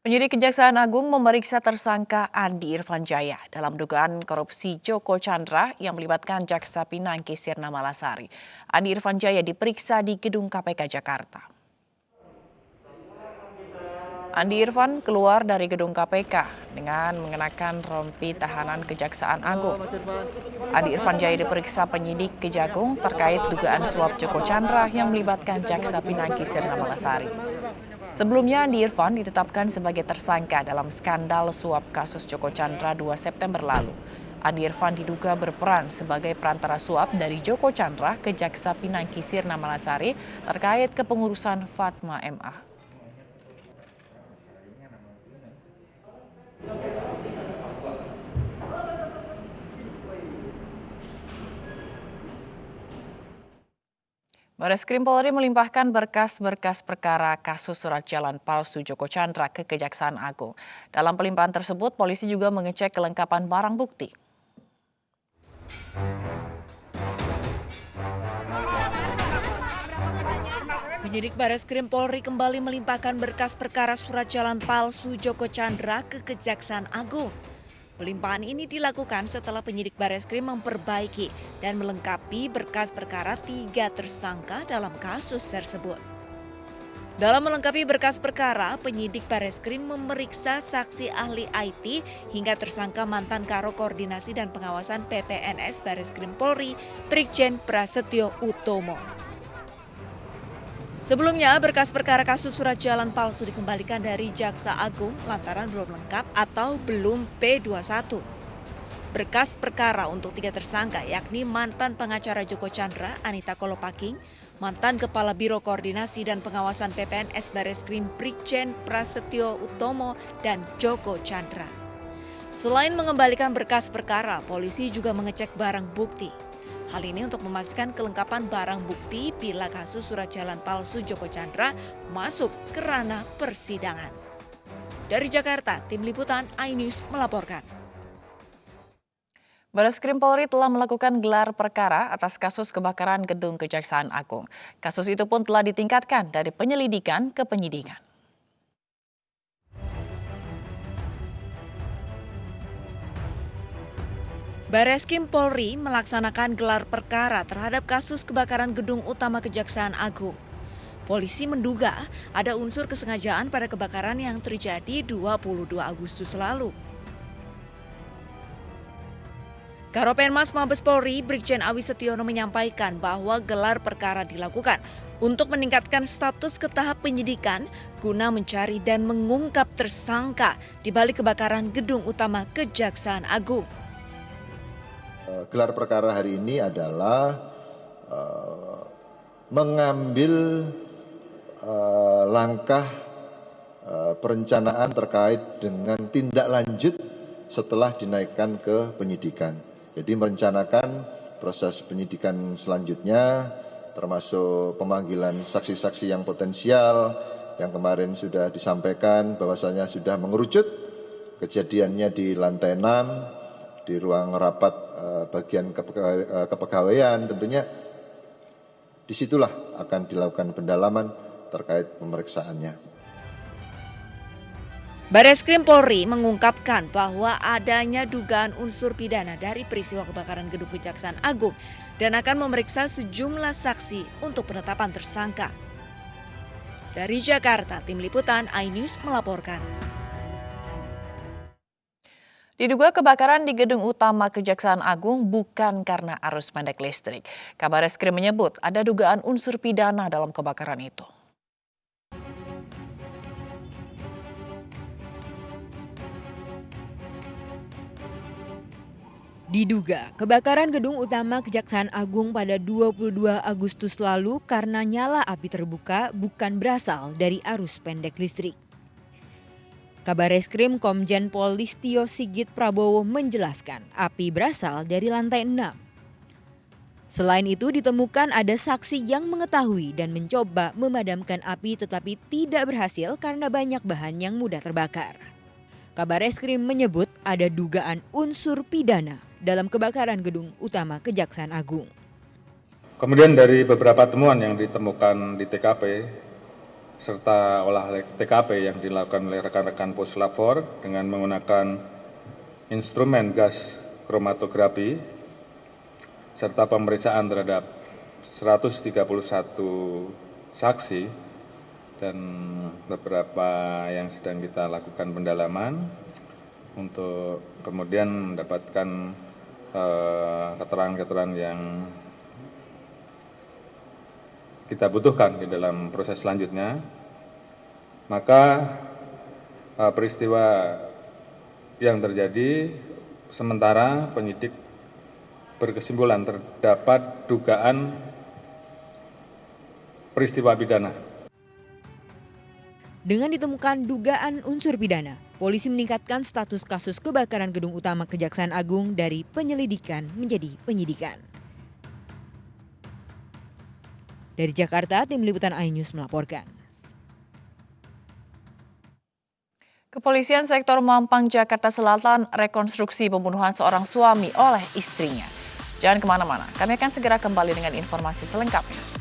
Penyidik Kejaksaan Agung memeriksa tersangka Andi Irfan Jaya dalam dugaan korupsi Joko Chandra yang melibatkan Jaksa Pinangki Sirna Malasari. Andi Irfan Jaya diperiksa di Gedung KPK Jakarta. Andi Irfan keluar dari gedung KPK dengan mengenakan rompi tahanan Kejaksaan Agung. Andi Irfan Jaya diperiksa penyidik Kejagung terkait dugaan suap Joko Chandra yang melibatkan Jaksa Pinangki Sirna Malasari. Sebelumnya Andi Irfan ditetapkan sebagai tersangka dalam skandal suap kasus Joko Chandra 2 September lalu. Andi Irfan diduga berperan sebagai perantara suap dari Joko Chandra ke Jaksa Pinangki Sirna Malasari terkait kepengurusan Fatma MA. Bareskrim Polri melimpahkan berkas-berkas perkara kasus surat jalan palsu Joko Chandra ke Kejaksaan Agung. Dalam pelimpahan tersebut, polisi juga mengecek kelengkapan barang bukti. Penyidik Bareskrim Polri kembali melimpahkan berkas perkara surat jalan palsu Joko Chandra ke Kejaksaan Agung. Pelimpahan ini dilakukan setelah penyidik Bareskrim memperbaiki dan melengkapi berkas perkara 3 tersangka dalam kasus tersebut. Dalam melengkapi berkas perkara, penyidik Bareskrim memeriksa saksi ahli IT hingga tersangka mantan Karo Koordinasi dan Pengawasan PPNS Bareskrim Polri, Brigjen Prasetyo Utomo. Sebelumnya, berkas perkara kasus surat jalan palsu dikembalikan dari Jaksa Agung lantaran belum lengkap atau belum P21. Berkas perkara untuk 3 tersangka yakni mantan pengacara Joko Chandra, Anita Kolopaking, mantan Kepala Biro Koordinasi dan Pengawasan PPNS Bareskrim Brigjen Prasetyo Utomo, dan Joko Chandra. Selain mengembalikan berkas perkara, polisi juga mengecek barang bukti. Hal ini untuk memastikan kelengkapan barang bukti bila kasus surat jalan palsu Joko Chandra masuk ke ranah persidangan. Dari Jakarta, Tim Liputan iNews melaporkan. Bareskrim Polri telah melakukan gelar perkara atas kasus kebakaran gedung Kejaksaan Agung. Kasus itu pun telah ditingkatkan dari penyelidikan ke penyidikan. Bareskrim Polri melaksanakan gelar perkara terhadap kasus kebakaran gedung utama Kejaksaan Agung. Polisi menduga ada unsur kesengajaan pada kebakaran yang terjadi 22 Agustus lalu. Karopenmas Mabes Polri, Brigjen Awi Setiono menyampaikan bahwa gelar perkara dilakukan untuk meningkatkan status ke tahap penyidikan guna mencari dan mengungkap tersangka di balik kebakaran gedung utama Kejaksaan Agung. Gelar perkara hari ini adalah mengambil langkah perencanaan terkait dengan tindak lanjut setelah dinaikkan ke penyidikan. Jadi merencanakan proses penyidikan selanjutnya termasuk pemanggilan saksi-saksi yang potensial yang kemarin sudah disampaikan bahwasanya sudah mengerucut kejadiannya di lantai 6 di ruang rapat bagian kepegawaian. Tentunya disitulah akan dilakukan pendalaman terkait pemeriksaannya. Bareskrim Polri mengungkapkan bahwa adanya dugaan unsur pidana dari peristiwa kebakaran gedung Kejaksaan Agung dan akan memeriksa sejumlah saksi untuk penetapan tersangka. Dari Jakarta, Tim Liputan iNews melaporkan. Diduga kebakaran di gedung utama Kejaksaan Agung bukan karena arus pendek listrik. Kabareskrim menyebut ada dugaan unsur pidana dalam kebakaran itu. Diduga kebakaran gedung utama Kejaksaan Agung pada 22 Agustus lalu karena nyala api terbuka bukan berasal dari arus pendek listrik. Kabareskrim Komjen Pol Listio Sigit Prabowo menjelaskan api berasal dari lantai 6. Selain itu ditemukan ada saksi yang mengetahui dan mencoba memadamkan api tetapi tidak berhasil karena banyak bahan yang mudah terbakar. Kabareskrim menyebut ada dugaan unsur pidana dalam kebakaran gedung utama Kejaksaan Agung. Kemudian dari beberapa temuan yang ditemukan di TKP, serta olah TKP yang dilakukan oleh rekan-rekan Puslap 4 dengan menggunakan instrumen gas kromatografi serta pemeriksaan terhadap 131 saksi dan beberapa yang sedang kita lakukan pendalaman untuk kemudian mendapatkan keterangan-keterangan yang kita butuhkan di dalam proses selanjutnya. Maka peristiwa yang terjadi sementara penyidik berkesimpulan terdapat dugaan peristiwa pidana. Dengan ditemukan dugaan unsur pidana, polisi meningkatkan status kasus kebakaran gedung utama Kejaksaan Agung dari penyelidikan menjadi penyidikan. Dari Jakarta, Tim Liputan iNews melaporkan. Kepolisian Sektor Mampang, Jakarta Selatan rekonstruksi pembunuhan seorang suami oleh istrinya. Jangan kemana-mana, kami akan segera kembali dengan informasi selengkapnya.